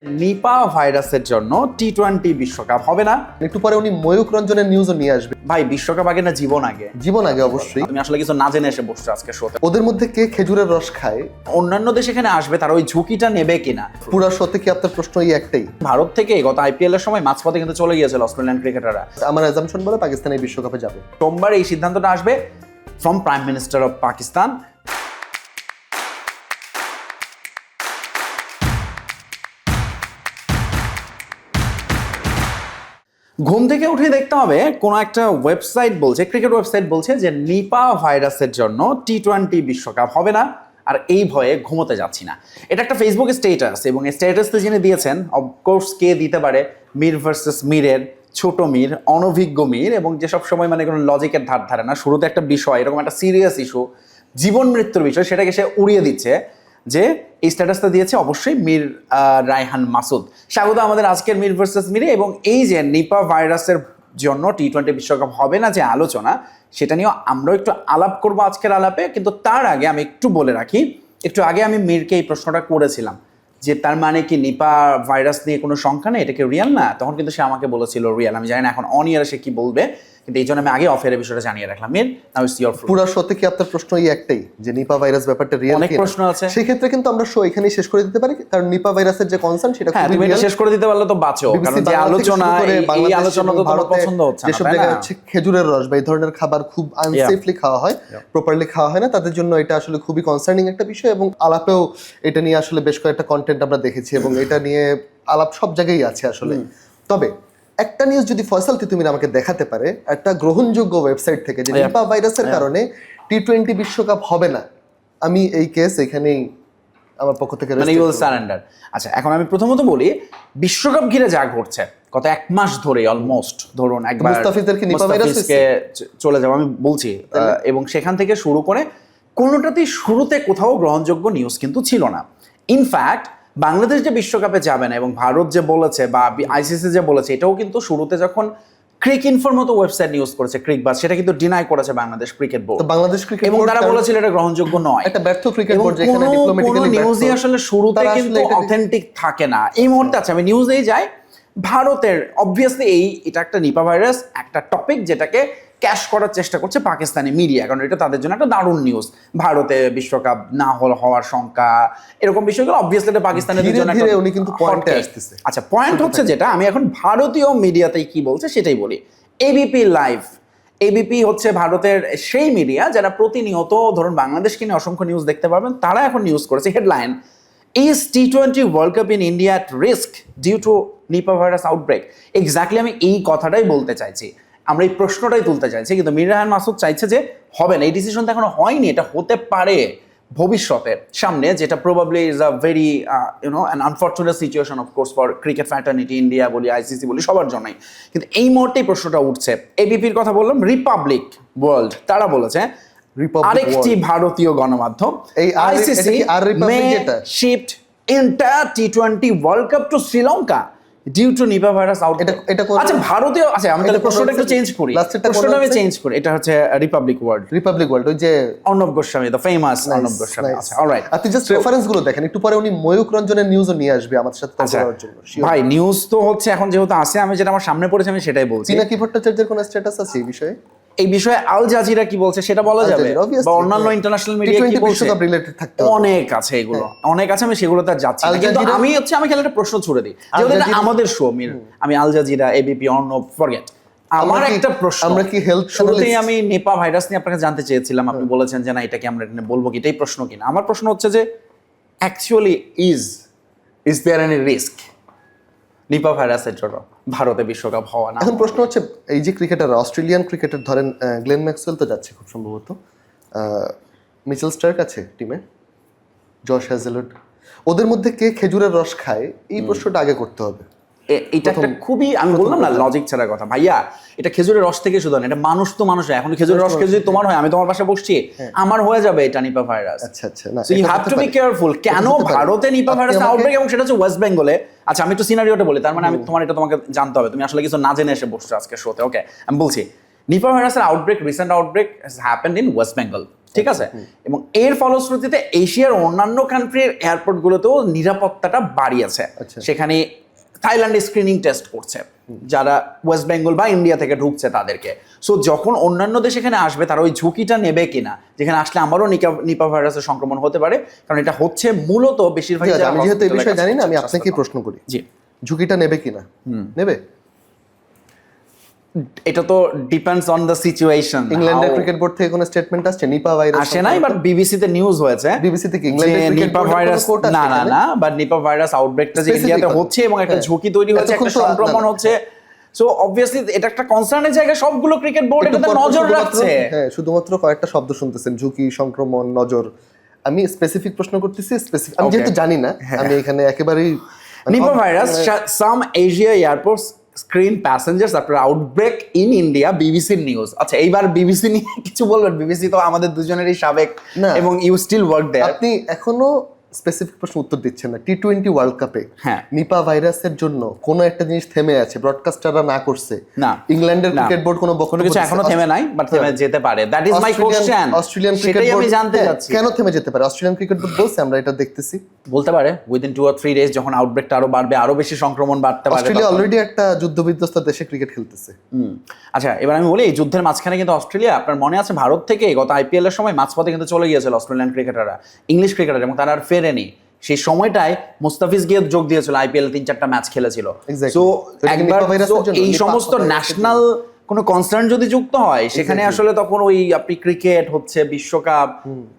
নিপা ভাইরাসের জন্য টি-20 বিশ্বকাপ হবে না। একটু পরে উনি ময়ূক রঞ্জনের নিউজও নিয়ে আসবে। ভাই বিশ্বকাপ আগে না জীবন আগে? জীবন আগে অবশ্যই। তুমি আসলে কিছু না জেনে এসে বসছো আজকে শোতে। ওদের মধ্যে কে খেজুরের রস খায়? অন্যান্য দেশ এখানে আসবে, তারা ওই ঝুঁকিটা নেবে কিনা? পুরো শোতে কি আপনার প্রশ্ন এই একটাই? ভারত থেকে গত আইপিএল এর সময় মাঝপথে কিন্তু চলে গিয়েছিল অস্ট্রেলিয়ান ক্রিকেটাররা। আমার অ্যাজাম্পশন বলে পাকিস্তান এই বিশ্বকাপে যাবে। সোমবার এই সিদ্ধান্তটা আসবে from prime minister of Pakistan. ঘুম থেকে উঠে দেখতে হবে কোন একটা ওয়েবসাইট বলছে, ক্রিকেট ওয়েবসাইট বলছে যে নিপা ভাইরাসের জন্য টি-20 বিশ্বকাপ হবে না, আর এই ভয়ে ঘুমোতে যাচ্ছি না। এটা একটা ফেসবুক স্ট্যাটাস, এবং এই স্ট্যাটাসটা যিনি দিয়েছেন অফকোর্স কে দিতে পারে, মীর ভার্সেস মীরের ছোট মীর, অনভিজ্ঞ মীর, এবং যেসব সময় মানে কোনো লজিকের ধার ধারে না, শুরুতে একটা বিষয়, এরকম একটা সিরিয়াস ইস্যু, জীবন মৃত্যুর বিষয়, সেটাকে সে উড়িয়ে দিচ্ছে যে এই স্ট্যাটাসটা দিয়েছে অবশ্যই মীর রায়হান মাসুদ। স্বাগত আমাদের আজকের মীর ভার্সেস মীরে। এবং এই যে নিপা ভাইরাসের জন্য টি-20 বিশ্বকাপ হবে না যে আলোচনা, সেটা নিয়েও আমরাও একটু আলাপ করবো আজকের আলাপে। কিন্তু তার আগে আমি একটু বলে রাখি, একটু আগে আমি মীরকে এই প্রশ্নটা করেছিলাম যে তার মানে কি নিপা ভাইরাস নিয়ে কোনো সংখ্যা নেই, এটা কি রিয়েল না? তখন কিন্তু সে আমাকে বলেছিল রিয়েল। আমি জানি না এখন অন ইয়ারে সে কি বলবে, কিন্তু এই জন্য আমি আগে অফের বিষয়টা জানিয়ে রাখলাম। Mir, now it's your floor. পুরো শোতে কি আপনার প্রশ্ন এই একটাই যে নিপা ভাইরাস ব্যাপারটা রিয়েল? অনেক প্রশ্ন আছে, সেই ক্ষেত্রে কিন্তু আমরা শো এখানেই শেষ করে দিতে পারি, কারণ নিপা ভাইরাসের যে কনসার্ন সেটা হ্যাঁ, তুমি এটা শেষ করে দিতে পারলে তো বাঁচো, কারণ যে আলোচনা, এই আলোচনা তো তোমার পছন্দ হচ্ছে না। যেসব জায়গায় হচ্ছে খেজুরের রস বা এই ধরনের খাবার খুব আনসেফলি খাওয়া হয়, প্রপারলি খাওয়া হয় না, তাদের জন্য এটা আসলে খুবই কনসার্নিং একটা বিষয়। এবং আলাপেও এটা নিয়ে আসলে বেশ কয়েকটা কন্টেন্ট আমরা দেখেছি, এবং এটা নিয়ে আলাপ সব জায়গায় আছে আসলে। তবে একটা নিউজ যদি ফয়সাল তিতুমির আমাকে দেখাতে পারে একটা গ্রহণযোগ্য ওয়েবসাইট থেকে যে নিপা ভাইরাসের কারণে টি-20 বিশ্বকাপ হবে না, আমি এই কেস এখানেই আমার পক্ষ থেকে মানে ইউ উইল সারেন্ডার। আচ্ছা, এখন আমি প্রথমত বলি, বিশ্বকাপ ঘিরে যা ঘটছে গত এক মাস ধরে অলমোস্ট, ধরুন একবার মুস্তাফিজদেরকে নিপা ভাইরাস মুস্তাফিজকে চলে যাবো আমি বলছি, এবং সেখান থেকে শুরু করে কোনোটাতেই শুরুতে কোথাও গ্রহণযোগ্য নিউজ কিন্তু ছিল না। ইনফ্যাক্ট বাংলাদেশ যে বিশ্বকাপে যাবে না, এবং ভারত যে বলেছে বা আইসিসি যে বলেছে, এটাও কিন্তু শুরুতে যখন ক্রিক ইনফোর মতো ওয়েবসাইট নিউজ করেছে, ক্রিকবাজ, সেটা কিন্তু ডিনাই করেছে Bangladesh cricket board. Bangladesh cricket এবং তারা বলেছিল এটা গ্রহণযোগ্য নয়, একটা ব্যর্থ ক্রিকেট বোর্ড যেখানে ডিপ্লোম্যাটিক্যালি ব্যর্থ। নিউজই আসলে শুরুতে কিন্তু অথেন্টিক থাকে না। এই মুহূর্তে আছে আমি নিউজেই যাই, ভারতের অবভিয়াসলি এটা একটা নিপা ভাইরাস, একটা টপিক যেটাকে ক্যাশ করার চেষ্টা করছে পাকিস্তানি মিডিয়া, কারণ এটা তাদের জন্য একটা দারুণ নিউজ। ভারতে বিশ্বকাপ না হওয়ার শঙ্কা, এরকম বিষয়গুলো অবভিয়াসলি এটা পাকিস্তানের জন্য একটা উনি কিন্তু পয়েন্টে আসতেছে। আচ্ছা, পয়েন্ট হচ্ছে যেটা আমি এখন ভারতীয় মিডিয়াতে কি বলছে সেটাই বলি। এবিপি লাইভ, এবিপি হচ্ছে ভারতের সেই মিডিয়া যারা প্রতিনিয়ত ধরুন বাংলাদেশকে নিয়ে অসংখ্য নিউজ দেখতে পারবেন, তারা এখন নিউজ করেছে হেডলাইন, ইজ টি-20 world cup in India at risk due to Nipah virus outbreak. Exactly আমি এই কথাটাই বলতে চাইছি, আমরা এই প্রশ্নটাই তুলতে চাইছি, কিন্তু মীর রায়হান মাসুদ চাইছে যে হবে না। এই ডিসিশন তো এখনো হয়নি, এটা হতে পারে ভবিষ্যতে সামনে, যেটা probably is a very an unfortunate situation of course for cricket fraternity, India বলি, আইসিসি বলি, সবার জন্যই। কিন্তু এই মুহূর্তেই প্রশ্নটা উঠছে। এবিপির কথা বললাম, রিপাবলিক ওয়ার্ল্ড তারা বলেছে, আরেকটি ভারতীয় গণমাধ্যম, আইসিসি মে শিফট এন্টায়ার টি-20 world cup to Sri Lanka due to Nipah virus out. আচ্ছা, ভারতীয়, আচ্ছা আমি তাহলে প্রশ্নটা একটু চেঞ্জ করি, প্রশ্নটা আমি চেঞ্জ করি, এটা হচ্ছে রিপাবলিক ওয়ার্ল্ড, ওই যে অর্ণব গোস্বামী, দ্য ফেমাস অর্ণব গোস্বামী। আচ্ছা, অলরাইট, আপনি জাস্ট রেফারেন্স গুলো দেখেন। একটু পরে উনি ময়ূক রঞ্জনের নিউজও নিয়ে আসবে আমাদের সাথে তর্ক করার জন্য। ভাই নিউজ তো হচ্ছে এখন যেহেতু আছে, আমি যেটা আমার সামনে পড়েছে আমি সেটাই বলছি। পিনাকি ভট্টাচার্যের কোন স্ট্যাটাস আছে এই বিষয়ে? এই বিষয়ে আল জাজিরা কি বলছে সেটা বলা যাবে, বা অন্যান্য ইন্টারন্যাশনাল মিডিয়া কি বলছে, রিলেটেড থাকতে অনেক আছে, এগুলো অনেক আছে, আমি সেগুলোতে যাচ্ছি না। কিন্তু আমি খালি একটা প্রশ্ন ছুড়ে দিই, যেহেতু এটা আমাদের শো মীর, আমি Al Jazeera, ABP, Arnab, forget, আমার একটা প্রশ্ন, আমরা কি হেলথ শুরুতেই আমি নিপা ভাইরাস নিয়ে আপনাকে জানতে চেয়েছিলাম, আপনি বলেছেন যে না এটাকে আমরা বলবো কি, এটাই প্রশ্ন কিনা। আমার প্রশ্ন হচ্ছে যে actually is there any risk Nipah ভাইরাসের জন্য ভারতে বিশ্বকাপ হওয়া না? এখন প্রশ্ন হচ্ছে, এই যে ক্রিকেটার, অস্ট্রেলিয়ান ক্রিকেটার ধরেন গ্লেন ম্যাক্সওয়েল তো যাচ্ছে খুব সম্ভবত, মিচেল স্টার্ক আছে টিমে, জশ হ্যাজেলউড, ওদের মধ্যে কে খেজুরের রস খায়, এই প্রশ্নটা আগে করতে হবে। এটা একটা খুবই, আমি বললাম না লজিক ছাড়া কথা ভাইয়া, এটা খেজুরের রস থেকে শুধু না, এটা মানুষ তো মানুষ হয়। এখন খেজুরের রস যদি তোমার হয়, আমি তোমার পাশে বসছি, আমার হয়ে যাবে এটা নিপা ভাইরাস। আচ্ছা আচ্ছা, না so you have to be careful. কেন ভারতে নিপা ভাইরাস আউটব্রেক, এবং সেটা হচ্ছে ওয়েস্ট বেঙ্গলে। আচ্ছা, আমি একটু সিনারিওটা বলি, তার মানে আমি তোমাকে জানতে হবে, তুমি আসলে কিছু না জেনে এসে বসছো আজকে শোতে। ওকে, আমি বলছি নিপা ভাইরাসের outbreak, recent outbreak has happened in West Bengal. ঠিক আছে, এবং এর ফলশ্রুতিতে এশিয়ার অন্যান্য কান্ট্রির এয়ারপোর্টগুলোতেও নিরাপত্তাটা বাড়িয়েছে। সেখানে থাইল্যান্ডে স্ক্রিনিং টেস্ট করছে যারা ওয়েস্ট বেঙ্গল বা ইন্ডিয়া থেকে ঢুকছে তাদেরকে। সো যখন অন্যান্য দেশ এখানে আসবে তারা ওই ঝুঁকিটা নেবে কিনা, যেখানে আসলে আমারও নিপা ভাইরাসের সংক্রমণ হতে পারে, কারণ এটা হচ্ছে মূলত বেশিরভাগ। আমি যেহেতু এই বিষয়ে জানি না, আমি আপনাকে প্রশ্ন করি, জি ঝুঁকিটা নেবে কিনা? নেবে। এটা তো ডিপেন্ডস অন দ্য সিচুয়েশন। ইংল্যান্ডের ক্রিকেট বোর্ড থেকে কোনো স্টেটমেন্ট আসছে নিপা ভাইরাস আসে নাই, বাট বিবিসিতে নিউজ হয়েছে। বিবিসি থেকে ইংল্যান্ডের ক্রিকেট নিপা ভাইরাস না, বাট নিপা ভাইরাস আউটব্রেকটা যে ইন্ডিয়াতে হচ্ছে এবং একটা ঝুঁকি তৈরি হচ্ছে, একটা সংক্রমণ হচ্ছে, সো অবভিয়াসলি এটা একটা কনসার্নের জায়গা। সবগুলো ক্রিকেট বোর্ড এটাতে নজর রাখছে। হ্যাঁ, শুধুমাত্র কয়েকটা শব্দ শুনতেছেন, ঝুঁকি, সংক্রমণ, নজর। আমি স্পেসিফিক প্রশ্ন করতেছি, স্পেসিফিক আমি যেহেতু জানি না, আমি এখানে একেবারেই Nipah virus some Asia airports screen passengers after outbreak in India, BBC News. আচ্ছা, এইবার বিবিসি নিয়ে কিছু বলবেন? বিবিসি তো আমাদের দুজনেরই সাবেক, এবং ইউ স্টিল ওয়ার্ক দেয়ার। আপনি এখনো স্পেসিফিক প্রশ্ন উত্তর দিচ্ছেন না। টি-20 ওয়ার্ল্ড কাপে নিপা ভাইরাসের জন্য কোনো একটা জিনিস থেমে আছে, ব্রডকাস্টাররা না করছে না, ইংল্যান্ডের ক্রিকেট বোর্ড কোনো বক্তব্য কিছু এখনো থেমে নাই, বাট থেমে যেতে পারে। That is my question. Australian cricket board, আমি জানতে চাচ্ছি কেন থেমে যেতে পারে। অস্ট্রেলিয়ান ক্রিকেট বোর্ড বলছে আমরা এটা দেখতেছি, বলতে পারে উইদিন 2 or 3 ডেজ যখন আউটব্রেকটা আরো বাড়বে, আরো বেশি সংক্রমণ বাড়তে পারে। অস্ট্রেলিয়া অলরেডি একটা যুদ্ধবিধ্বস্ত দেশে ক্রিকেট খেলতেছে। আচ্ছা, এবার আমি বলি, এই যুদ্ধের মাঝখানে কিন্তু অস্ট্রেলিয়া, আপনার মনে আছে ভারত থেকে গত আইপিএল এর সময় মাঝপথে কিন্তু চলে গিয়েছিল অস্ট্রেলিয়ান ক্রিকেটাররা, ইংলিশ ক্রিকেটার, এবং তারা আর ফেরেনি। সেই সময়টায় মুস্তাফিজ গিয়ে যোগ দিয়েছিল, আইপিএল 3-4টা ম্যাচ খেলেছিল। সো একবার এই সমস্ত ন্যাশনাল কোনো কনসার্ন যদি যুক্ত হয় সেখানে, আসলে তখন ওই আপনি ক্রিকেট হচ্ছে বিশ্বকাপ,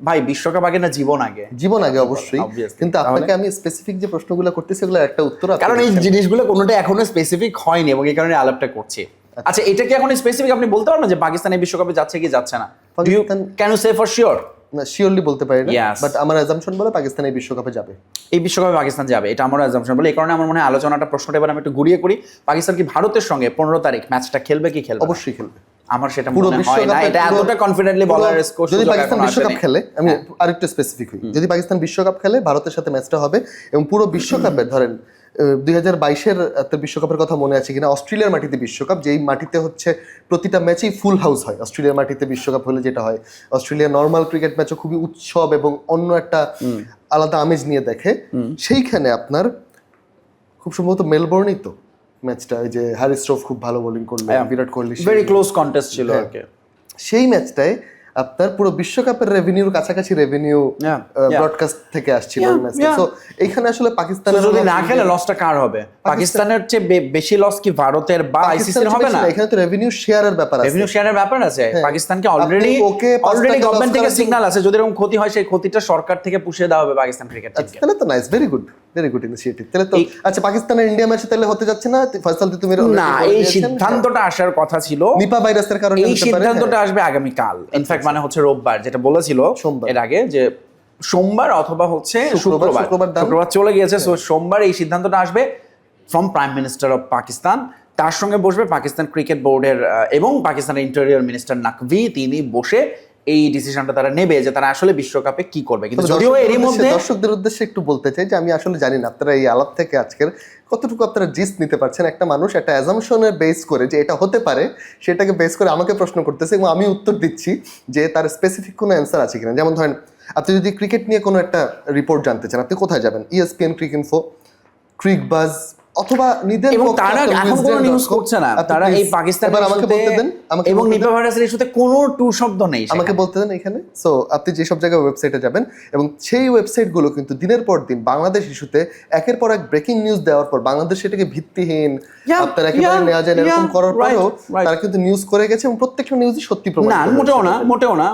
ভাই বিশ্বকাপ আগে না জীবন আগে? জীবন আগে অবশ্যই, কিন্তু আপনাকে আমি স্পেসিফিক যে প্রশ্নগুলো করতেছি এগুলো একটা উত্তর, কারণ এই জিনিসগুলো কোনোটা এখনো স্পেসিফিক হয়নি এবং এই কারণে আলাপটা করছি। আচ্ছা, এটা কি এখন স্পেসিফিক আপনি বলতে পারবেন যে পাকিস্তান এই বিশ্বকাপে যাচ্ছে কি যাচ্ছে না? Can you say for sure? না, শিওরলি বলতে পারি না, বাট আমার অ্যাজাম্পশন বলে পাকিস্তান এই বিশ্বকাপে যাবে। এই বিশ্বকাপে পাকিস্তান যাবে, এটা আমার অ্যাজাম্পশন বলে। এই কারণে আমার মনে হয় আলোচনাটা, প্রশ্নটা এবার আমি একটু ঘুরিয়ে করি। পাকিস্তান কি ভারতের সঙ্গে 15 তারিখ ম্যাচটা খেলবে কি খেলবে? অবশ্যই খেলবে। আমার সেটা মনে হয় না, এটা এতটা কনফিডেন্টলি বলার স্কোর। যদি পাকিস্তান বিশ্বকাপ খেলে, আমি আরেকটু স্পেসিফিক হই, যদি পাকিস্তান বিশ্বকাপ খেলে ভারতের সাথে ম্যাচটা হবে, এবং পুরো বিশ্বকাপে ধরেন 2022-এর বিশ্বকাপের কথা মনে আছে কিনা, অস্ট্রেলিয়ার মাটিতে বিশ্বকাপ, যেই মাটিতে হচ্ছে প্রতিটা ম্যাচেই ফুল হাউস হয়। অস্ট্রেলিয়ার মাটিতে বিশ্বকাপ হলে যেটা হয়, অস্ট্রেলিয়া নর্মাল ক্রিকেট ম্যাচও খুবই উৎসব এবং অন্য একটা আলাদা আমেজ নিয়ে দেখে। সেইখানে আপনার খুব সম্ভবত মেলবোর্নই তো ম্যাচটা, ওই যে হ্যারি স্ট্রোফ খুব ভালো বোলিং করলো, Virat Kohli, very close contest ছিল আর কি। সেই ম্যাচটায় আপনার পুরো বিশ্বকাপের রেভিনিউর কাছাকাছি রেভিনিউ ব্রডকাস্ট থেকে আসছিল ওই ম্যাচটা। সো এইখানে আসলে পাকিস্তানের যদি না খেলে লসটা কার হবে? পাকিস্তানের চেয়ে বেশি লস কি ভারতের বা আইসিসির হবে না? এখানে তো রেভিনিউ শেয়ারের ব্যাপার আছে, রেভিনিউ শেয়ারের ব্যাপার আছে। পাকিস্তানকে অলরেডি গভর্নমেন্ট থেকে সিগন্যাল আছে, যদি এরকম ক্ষতি হয় সেই ক্ষতিটা সরকার থেকে পুষিয়ে দেওয়া হবে পাকিস্তান ক্রিকেট টিমকে। তাহলে তো nice, very good, very good initiative. তাহলে তো আচ্ছা, পাকিস্তানের ইন্ডিয়া ম্যাচে তাহলে হতে যাচ্ছে না ফয়সাল? তুমি না, এই সিদ্ধান্তটা আসার কথা ছিল নিপা ভাইরাসের কারণে। এই সিদ্ধান্তটা আসবে আগামী কাল, ইনফ্যাক্ট মানে হচ্ছে রোববার, যেটা বলেছিল এর আগে যে সোমবার অথবা হচ্ছে শুক্রবার চলে গিয়েছে। সো সোমবার এই সিদ্ধান্তটা আসবে from prime minister of Pakistan. তার সঙ্গে বসবে পাকিস্তান ক্রিকেট বোর্ডের এবং পাকিস্তানের ইন্টেরিয়র মিনিস্টার নাকভি। তিনি বসে এই ডিসিশনটা তারা নেবে যে তারা আসলে বিশ্বকাপে কি করবে। কিন্তু যদিও এরই মধ্যে দর্শকদের উদ্দেশ্যে একটু বলতে চাই যে আমি আসলে জানি না আপনারা এই আলাপ থেকে আজকের কতটুকু আপনারা জিস্ট নিতে পারছেন। একটা মানুষ একটা অ্যাজাম্পশনের বেস করে যে এটা হতে পারে, সেটাকে বেস করে আমাকে প্রশ্ন করতেছে এবং আমি উত্তর দিচ্ছি যে তার স্পেসিফিক কোনো অ্যান্সার আছে কিনা। যেমন ধরেন, আপনি যদি ক্রিকেট নিয়ে কোনো একটা রিপোর্ট জানতে চান, আপনি কোথায় যাবেন? ESPN, ক্রিকইনফো, ক্রিকবাজ, অথবা নিদের। এবং তারা এখন কোনো নিউজ করছে না, তারা এই পাকিস্তানের আমাকে বলতে দেন, এবং নিপা ভাইরাসের ইস্যুতে কোনো টু শব্দ নেই, আমাকে বলতে দেন এখানে। সো আপনি যে সব জায়গায় ওয়েবসাইটে যাবেন, এবং সেই ওয়েবসাইটগুলো কিন্তু দিনের পর দিন বাংলাদেশ ইস্যুতে একের পর এক ব্রেকিং নিউজ দেওয়ার পর বাংলাদেশ সেটাকে ভিত্তিহীন আপনার একেবারে নেওয়া যায় এরকম করার পরেও তারা কিন্তু নিউজ করে গেছে, এবং প্রত্যেকটা নিউজই সত্যি প্রমাণ না। মোটেও না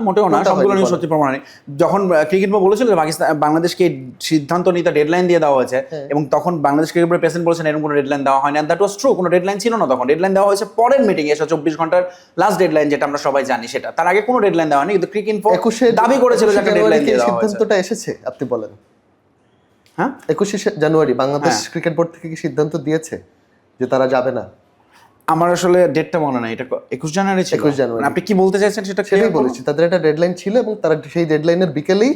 সবগুলো নিউজ সত্যি প্রমাণ নেই। যখন ক্রিকেট বোর্ড বলেছিল যে পাকিস্তান বাংলাদেশকে সিদ্ধান্ত নিতে ডেডলাইন দিয়ে দেওয়া হয়েছে, এবং তখন বাংলাদেশ ক্রিকেট বোর্ডের প্রেসিডেন্ট বলেছেন এরকম কোনো ডেডলাইন দেওয়া হয় না। দ্যাট ওয়াজ ট্রু, কোনো ডেডলাইন ছিল না তখন। ডেডলাইন দেওয়া হয়েছে পরের মিটিং এ, 24 ঘন্টার লাস্ট ডেডলাইন, যেটা আমরা সবাই জানি সেটা। তার আগে কোনো ডেডলাইন দেওয়া হয়নি, কিন্তু ক্রিকইনফো দাবি করেছিল যে একটা ডেডলাইন দিয়ে দেওয়া হয়েছে। সিদ্ধান্তটা এসেছে আপনি বলেন। হ্যাঁ, 21 জানুয়ারি বাংলাদেশ ক্রিকেট বোর্ড থেকে কি সিদ্ধান্ত দিয়েছে যে তারা যাবে না? আমার আসলে ডেটটা মনে নাই, এটা 21 জানুয়ারি ছিল। 21 জানুয়ারি। আপনি কি বলতে চাইছেন সেটা সেটাই বলেছি, তাদের একটা ডেডলাইন ছিল এবং তারা সেই ডেডলাইনের বিকেলেই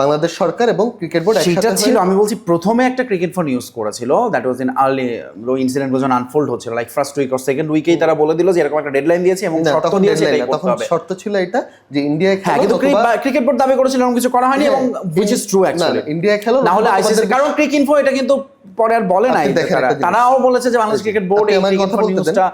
বাংলাদেশ সরকার এবং ক্রিকেট বোর্ড সেটা একসাথে ছিল, আমি বলছি প্রথমে একটা ক্রিকেট ফর নিউজ করেছিল, that was in early incident যখন আনফোল্ড হচ্ছিল, like first week or second উইকেই তারা বলে দিল যে এরকম একটা ডেডলাইন দিয়েছে এবং শর্ত তখন দিয়েছে deadline এটাই না, করতে তখন হবে। শর্ত ছিল এটা যে ইন্ডিয়ায় হ্যাঁ, খেলো, কিন্তু অথবা ক্রিকেট বোর্ড দাবি করেছিল এরকম কিছু করা হয়নি এবং হুইচ ইজ ট্রু অ্যাকচুয়ালি। ইন্ডিয়ায় খেলো না হলে আইসিসি, কারণ ক্রিক ইনফো এটা কিন্তু পরে আর বলে নাই, আপনি দেখেন একটা জিনিস। তারাও বলেছে যে বাংলাদেশ ক্রিকেট বোর্ড আপনি এই আমার ক্রিকেট কথা ফর বলতে দেন। নিউজটা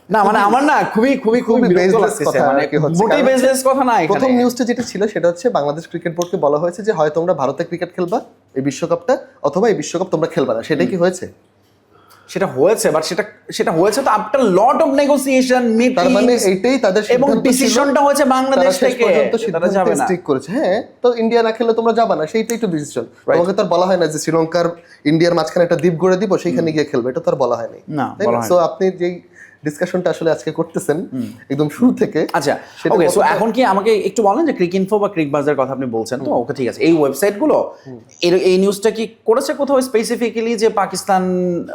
না, মানে আমার না খুবই খুবই খুবই বিরক্ত baseless লাগতেছে, কথা মানে আর কি হচ্ছে, মোটেই কারণ বেসলেস কথা না। প্রথম এখানে নিউজটা যেটা ছিল সেটা হচ্ছে বাংলাদেশ ক্রিকেট বোর্ডকে বলা হয়েছে যে হয় তোমরা ভারতে ক্রিকেট খেলবা এই বিশ্বকাপটা, অথবা এই বিশ্বকাপ তোমরা খেলবা না। সেটাই কি হয়েছে? সেটা হয়েছে, বাট সেটা হয়েছে তো আফটার লট অফ নেগোসিয়েশন, তার মানে মিটিং এইটাই তাদের এবং সিদ্ধান্ত ছিল। ডিসিশনটা হয়েছে বাংলাদেশ তারা শেষ থেকে, পর্যন্ত তারা সিদ্ধান্তে যাবে না। স্টিক করেছে। হ্যাঁ, তো ইন্ডিয়া না খেললে তোমরা যাবা না, সেইটাই তো ডিসিশন। তোমাকে তো আর বলা হয় না যে শ্রীলঙ্কার ইন্ডিয়ার মাঝখানে একটা দ্বীপ গড়ে দিব, সেইখানে গিয়ে খেলবে, এটা তো আর বলা হয়নি। না, বলা হয়নি। সো আপনি যেই ডিসকাশনটা আসলে আজকে করতেছেন একদম শুরু থেকে, আচ্ছা সেটা ওকে, সো কতটা- এখন কি আমাকে একটু বলেন যে ক্রিক ইনফো বা ক্রিক বাজার কথা আপনি বলছেন তো, ওকে ঠিক আছে, এই ওয়েবসাইটগুলো এই নিউজটা কি করেছে কোথাও স্পেসিফিক্যালি যে পাকিস্তান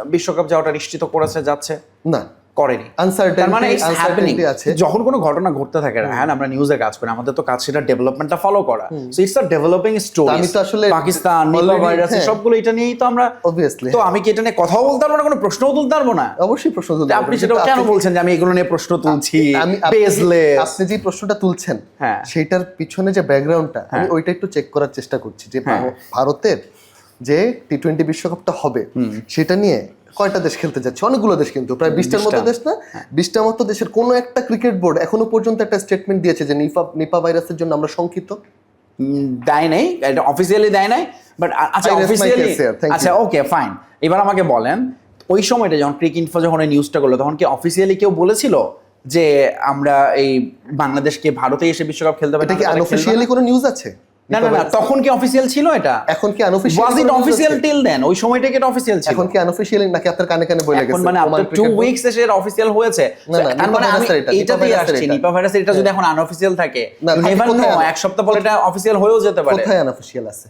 বিশ্বকাপ যাওয়াটা নিশ্চিত করেছে, যাচ্ছে? না, করেনি। Uncertainty- তার মানে it's happening। uncertainty আছে। যখন কোনো ঘটনা ঘটতে থাকে, হ্যাঁ আমরা নিউজে কাজ করি, আমাদের তো কাজ সেটা ডেভেলপমেন্টটা ফলো করা, so it's a developing story. আমি তো আসলে পাকিস্তান, নিপা already- ভাইরাস, হ্যাঁ। সবগুলো এটা নিয়েই তো আমরা, Obviously, তো আমি কি এটা নিয়ে কথাও বলতে পারবো না, কোনো প্রশ্নও তুলতে পারবো না? অবশ্যই প্রশ্ন তুলতে আপনি পারবেন, সেটা কিন্তু কেন আপনি- বলছেন যে আমি এগুলো নিয়ে প্রশ্ন তুলছি? আপনি বেসলেস। যে প্রশ্নটা তুলছেন, হ্যাঁ। সেইটার পিছনে যে ব্যাকগ্রাউন্ডটা আমি ওইটা একটু চেক করার চেষ্টা করছি যে ভারতের যে টি-20 বিশ্বকাপটা হবে সেটা নিয়ে কয়টা দেশ খেলতে যাচ্ছে? অনেকগুলো দেশ, কিন্তু প্রায় 20টার মতো দেশ না? 20টার মতো দেশের কোনো একটা ক্রিকেট বোর্ড এখনো পর্যন্ত একটা স্টেটমেন্ট দিয়েছে যে নিপা ভাইরাসের জন্য আমরা শঙ্কিত? দেয় নাই, এটা অফিসিয়ালি দেয় নাই, বাট আচ্ছা I rest my officially, case here, thank আচ্ছা ওকে ফাইন। এবার আমাকে বলেন, ওই সময়টা যখন ক্রিক ইনফো যখন এই নিউজটা করলো, তখন কি অফিসিয়ালি কেউ বলেছিল যে আমরা এই বাংলাদেশকে ভারতে এসে বিশ্বকাপ খেলতে পারি? এটা কি আনঅফিশিয়ালি কোনো নিউজ আছে? না না না, তখন কি অফিসিয়াল ছিল এটা? এখন কি ওয়াজ আনঅফিশিয়ালি ইট অফিসিয়াল টিল দেন? ওই সময়টা কি এটা অফিসিয়াল ছিল? এখন কি আনঅফিশিয়ালি নাকি আপনার কানে কানে বলে এখন গেছে? মানে আফটার 2 উইকস এসে এটা অফিসিয়াল হয়েছে। না, না, তার মানে নিপা আমি ভাইরাসের এটা, এইটাতেই নিপা ভাইরাসের আসছি, এটা। নিপা ভাইরাস এটা যদি এখন আনঅফিসিয়াল থাকে, না, থাকে নেভার কোথায় নো, আছে? এক সপ্তাহ পরে এটা অফিসিয়াল হয়েও যেতে পারে। কোথায় আনঅফিশিয়াল আছে?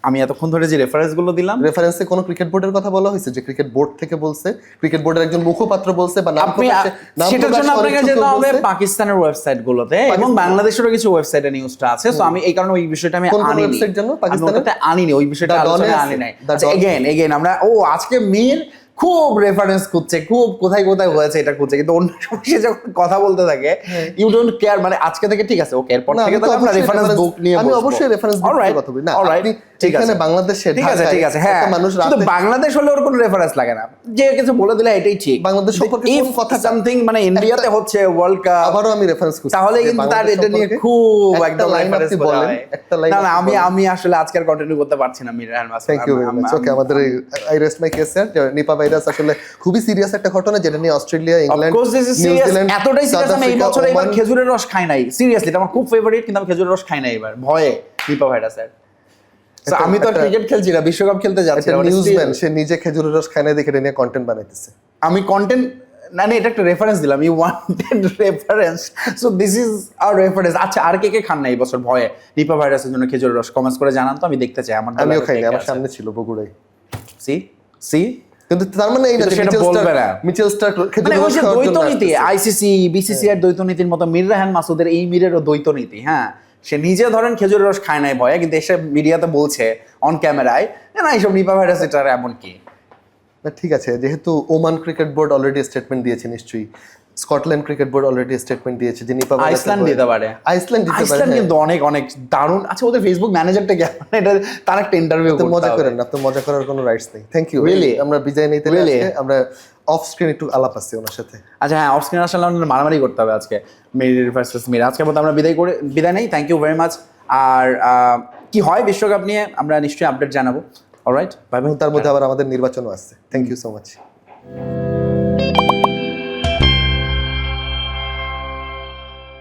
আমি এতক্ষণ ধরে যে রেফারেন্স গুলো দিলাম, রেফারেন্সে কোনো ক্রিকেট বোর্ডের কথা বলা হয়েছে যে ক্রিকেট বোর্ড থেকে বলছে, ক্রিকেট বোর্ডের একজন মুখপাত্র বলছে, বা নাম আপনি নাম সেটার জন্য প্রকাশে আপনাকে অনিচ্ছুক যেতে কেউ হবে বলছে? পাকিস্তানের ওয়েবসাইট গুলোতে, এবং বাংলাদেশেরও কিছু ওয়েবসাইটে নিউজটা আছে, সো আমি এই কারণে ওই বিষয়টা আমি কোন কোন আনিনি। ওয়েবসাইট জানো আমি পাকিস্তানের? ওটাতে আনিনি, ওই বিষয়টা The Dawn-এ আলোচনায় আছে? আনি নাই। The আচ্ছা Dawn- এগেইন আমরা আজকে মীর খুব রেফারেন্স খুঁজছে, খুব কোথায় কোথায় হয়েছে এটা খুঁজছে, কিন্তু অন্য সময় সে যখন কথা বলতে থাকে ইউ ডোন্ট কেয়ার, মানে আজকে থেকে ঠিক আছে ওকে, এরপর না, থেকে আমি তো তাহলে আমরা অবশ্যই রেফারেন্স বুক নিয়ে আমি বসবো। অবশ্যই রেফারেন্স বুক Alright, নিয়ে কথা বলি। না, alright, আপনি ঠিক আছে। এখানে বাংলাদেশে ঠিক আছে, ঢাকায় ঠিক আছে, হ্যাঁ, একটা মানুষ শুধু রাতে বাংলাদেশ হলে ওর কোনো রেফারেন্স লাগে না, যে কিছু বলে দিলে এটাই ঠিক। বাংলাদেশ সম্পর্কে কোন কথাটা? সামথিং মানে ইন্ডিয়াতে হচ্ছে ওয়ার্ল্ড কাপ, আবারও আমি রেফারেন্স করছি, তাহলে যে কিন্তু তার বাংলাদেশ এটা নিয়ে সম্পর্কে খুব একটা একদম লাইন reference আপনি করা বলেন, হয়। একটা লাইন না না, আপনি বলেন। আমি আসলে আজকে আর কন্টিনিউ করতে পারছি না Mir Rahman Masood. Thank you very much. Okay, আমাদের I rest my case sir. Nipah virus আসলে খুবই সিরিয়াস একটা ঘটনা, যেটা নিয়ে Australia, England, of course this is serious, New Zealand, এতটাই সিরিয়াস আমি এই বছর এবার ওমান, খেজুরের রস খাই নাই, সিরিয়াসলি এটা আমার খুব ফেভারিট, কিন্তু আমি খেজুরের রস খাই নাই এবার ভয়ে নিপা ভাইরাসের। So, আমি তো ক্রিকেট খেলছি না, বিশ্বকাপ খেলতে যাচ্ছি একটা না, but নিউজম্যান still, সে নিজে খেজুরের রস খায় না দেখে এটা নিয়ে কন্টেন্ট বানাইতেছে। আমি কন্টেন্ট না এটা একটা রেফারেন্স দিলাম, you wanted reference, so this is our reference. আচ্ছা আর কে কে খান না এই বছর ভয়ে নিপা ভাইরাসের জন্য খেজুরের রস? কমেন্টস করে জানান তো, আমি দেখতে চাই। আমার আমিও খাই না, আমার সামনে ছিল বগুড়ায়। সি কিন্তু তার মানে এই না কিন্তু যে সেটা বলবে না। মিচেল স্টার্ক মানে খেজুরের ওই রস যে খাওয়ার দ্বৈত জন্য নীতি, আসতেছে। আইসিসি বিসিসি এর দ্বৈত নীতির মতো মির রাহান মাসুদের এই মিরেরও দ্বৈত নীতি। হ্যাঁ, সে নিজে ধরেন খেজুরের রস খায় নাই ভয়ে, কিন্তু এসে মিডিয়াতে বলছে অন ক্যামেরায় না এইসব নিপা ভাইরাস এটা এমন কি। না ঠিক আছে, যেহেতু Oman cricket board already statement দিয়েছে, নিশ্চয়ই Scotland cricket board already statement দিয়েছে যে নিপা ভাইরাস আইসল্যান্ড দিতে পারে, আইসল্যান্ড দিতে পারে। আইসল্যান্ড কিন্তু অনেক অনেক দারুণ। আচ্ছা ওদের ফেসবুক ম্যানেজারটা কেমন, এটা তার একটা ইন্টারভিউ আপনি মজা করেন না, আপনি মজা করার কোনো রাইটস নেই। Thank you. Really? আমরা বিজয় নিতে Really? আজকে আমরা অফ স্ক্রিন একটু আলাপ আছে ওনার সাথে। আচ্ছা হ্যাঁ, অফ স্ক্রিন আসলে আমাদের মারামারি করতে হবে আজকে, মির ভার্সেস মির। আজকে মতো আমরা বিদায় নেই, থ্যাংক ইউ ভেরি মাচ। আর কি হয় বিশ্বকাপ নিয়ে আমরা নিশ্চয়ই আপডেট জানাবো। Alright, bye bye. তার মধ্যে আবার আমাদের নির্বাচনও আসছে। Thank you so much.